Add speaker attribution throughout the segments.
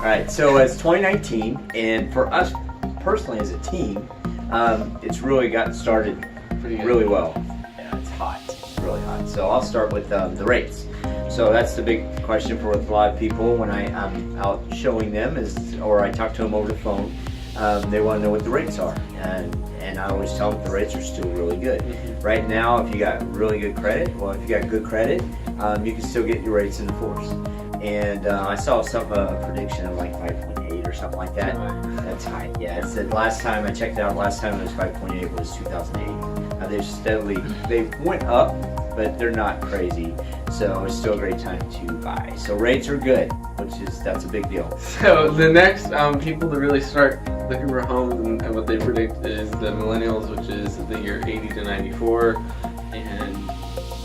Speaker 1: right, so it's 2019, and for us personally as a team, it's really gotten started really well. Yeah, it's hot. It's really hot. So I'll start with the rates. So that's the big question for a lot of people when I'm out showing them, or I talk to them over the phone. They want to know what the rates are, and I always tell them the rates are still really good. Right now, if you got really good credit, well, if you got good credit, you can still get your rates in force. And I saw a prediction of like 5.8 or something like that. That's high. Yeah, it said last time I checked it out, last time it was 5.8 was 2008. They went up, but they're not crazy. So it's still a great time to buy. So rates are good, that's a big deal.
Speaker 2: So the next people to really start looking for homes and what they predict is the millennials, which is the year 80 to 94. And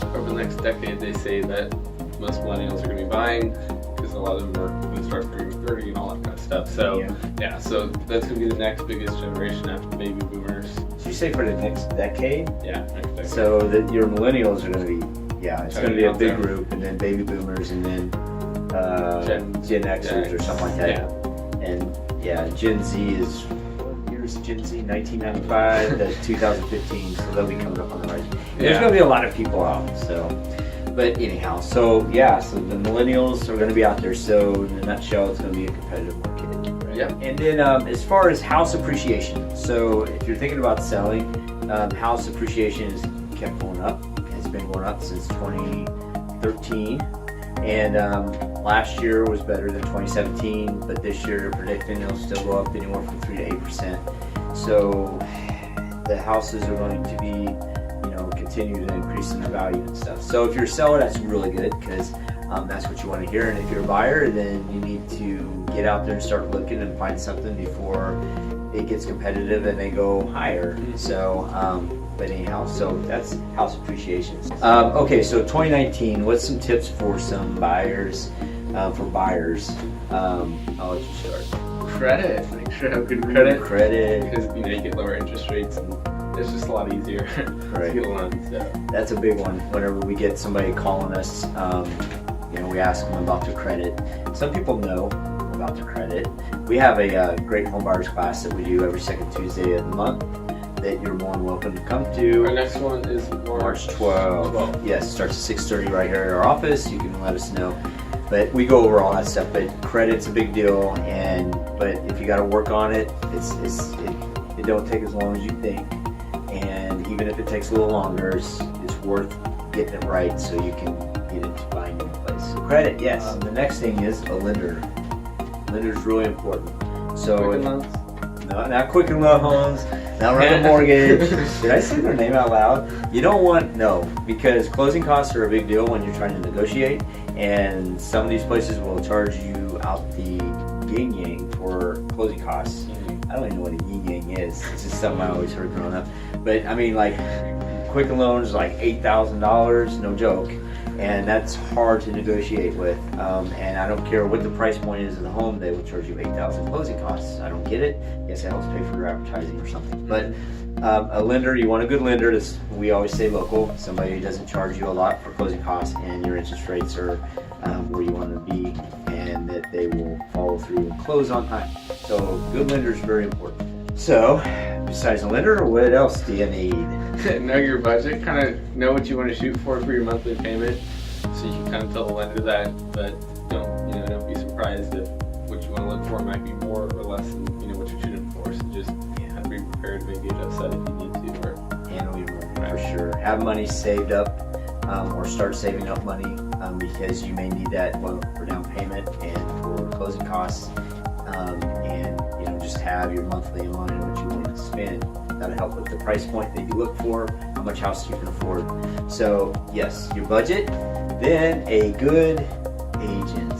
Speaker 2: over the next decade, they say that most millennials are going to be buying because a lot of them are going to start turning 30 and all that kind of stuff. So yeah, so that's going to be the next biggest generation after the baby boomers.
Speaker 1: So you say for the next decade?
Speaker 2: Yeah, next decade.
Speaker 1: So that your millennials are going to be, it's going to be a big group, and then baby boomers, and then Gen Xers or something like that.
Speaker 2: Yeah.
Speaker 1: And Gen Z is, what year is Gen Z? 1995 to 2015, so they'll be coming up on the rise. There's going to be a lot of people out, so. But anyhow, so the millennials are going to be out there. So in a nutshell, it's going to be a competitive market. Right?
Speaker 2: Yeah.
Speaker 1: And then as far as house appreciation, so if you're thinking about selling, house appreciation has kept going up. It's been going up since 2013, and last year was better than 2017. But this year, they're predicting it'll still go up anywhere from 3 to 8%. So the houses are going to be continue to increase in their value and stuff. So if you're a seller, that's really good because that's what you want to hear. And if you're a buyer, then you need to get out there and start looking and find something before it gets competitive and they go higher. So, but anyhow, so that's house appreciation. Okay, so 2019, what's some tips for some buyers? I'll let you start.
Speaker 2: Credit. Make sure you have good credit. Because you get lower interest rates and it's just a lot easier to get a loan. So
Speaker 1: that's a big one. Whenever we get somebody calling us, we ask them about their credit. Some people know about their credit. We have a great home buyers class that we do every second Tuesday of the month that you're more than welcome to come to.
Speaker 2: Our next one is
Speaker 1: March 12th. Yes, starts at 6:30 right here at our office. You can let us know. But we go over all that stuff. But credit's a big deal, but if you got to work on it, it don't take as long as you think. And even if it takes a little longer, it's worth getting it right so you can get into buying a new place. So credit, yes. The next thing is a lender. Lender's really important. So
Speaker 2: Quicken Loans?
Speaker 1: No, not Quicken Loans, not Run a Mortgage. Did I say their name out loud? You don't want, because closing costs are a big deal when you're trying to negotiate, and some of these places will charge you out the yin-yang for closing costs. I don't even know what a yin-yang is. It's just something I always heard growing up. But I mean, like, Quicken Loans is like $8,000, no joke. And that's hard to negotiate with. And I don't care what the price point is of the home, they will charge you $8,000 closing costs. I don't get it. Yes, it helps pay for your advertising or something. But a lender, you want a good lender. We always say local, somebody who doesn't charge you a lot for closing costs and your interest rates are where you want to be, and that they will follow through and close on time. So good lender is very important. So besides a lender, what else do you need?
Speaker 2: Know your budget, kind of know what you want to shoot for your monthly payment, so you can kind of tell the lender that, but don't be surprised if what you want to look for might be more or less than what you're shooting for. So just have to be prepared to maybe get upset if you need to, or
Speaker 1: handle your money for sure. Have money saved up, or start saving up money because you may need that for down payment and for closing costs, and just have your monthly amount of what you want to spend. That'll help with the price point that you look for, how much house you can afford. So yes, your budget, then a good agent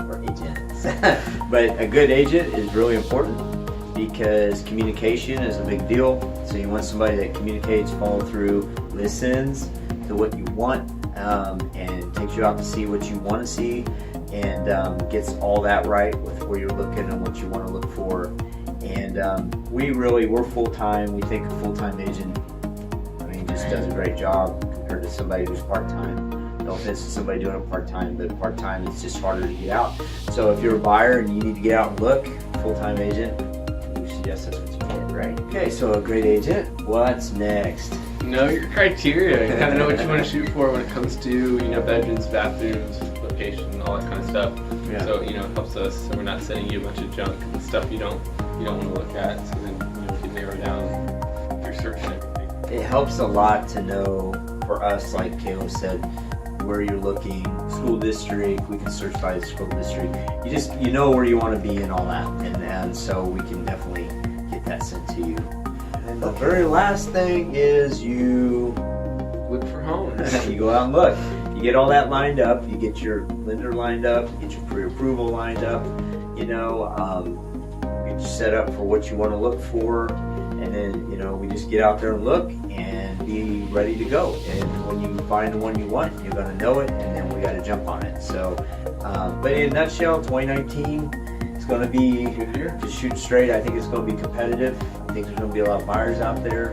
Speaker 1: or agents. But a good agent is really important because communication is a big deal. So you want somebody that communicates, follow through, listens to what you want, and takes you out to see what you want to see, and gets all that right with where you're looking and what you want to look for. And we're full-time. We think a full-time agent, just does a great job compared to somebody who's part-time. No offense to somebody doing it part-time, but part-time it's just harder to get out. So if you're a buyer and you need to get out and look, full-time agent, we suggest that's what you get, right? Okay, so a great agent. What's next?
Speaker 2: Know your criteria. You kind of know what you want to shoot for when it comes to bedrooms, bathrooms, location, all that kind of stuff.
Speaker 1: Yeah.
Speaker 2: So it helps us, so we're not sending you a bunch of junk and stuff you don't want to look at. So then we can narrow down your search and everything.
Speaker 1: It helps a lot to know, for us, like Caleb said, where you're looking, school district. We can search by the school district. You know where you want to be and all that, and so we can definitely get that sent to you. And the very last thing is you
Speaker 2: Look for homes.
Speaker 1: you go out and look. You get all that lined up. You get your lender lined up. You get your pre-approval lined up. Get you set up for what you want to look for, and then we just get out there and look and be ready to go. And when you find the one you want, you're gonna know it, and then we got to jump on it. So, but in a nutshell, 2019 is going to be
Speaker 2: Good year.
Speaker 1: just shoot straight. I think it's going to be competitive. I think there's going to be a lot of buyers out there,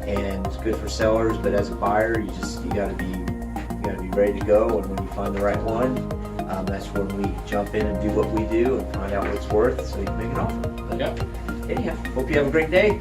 Speaker 1: and it's good for sellers. But as a buyer, you got to be ready to go. And when you find the right one, that's when we jump in and do what we do and find out what it's worth, so you can make an offer. But
Speaker 2: Yeah.
Speaker 1: anyhow, hope you have a great day.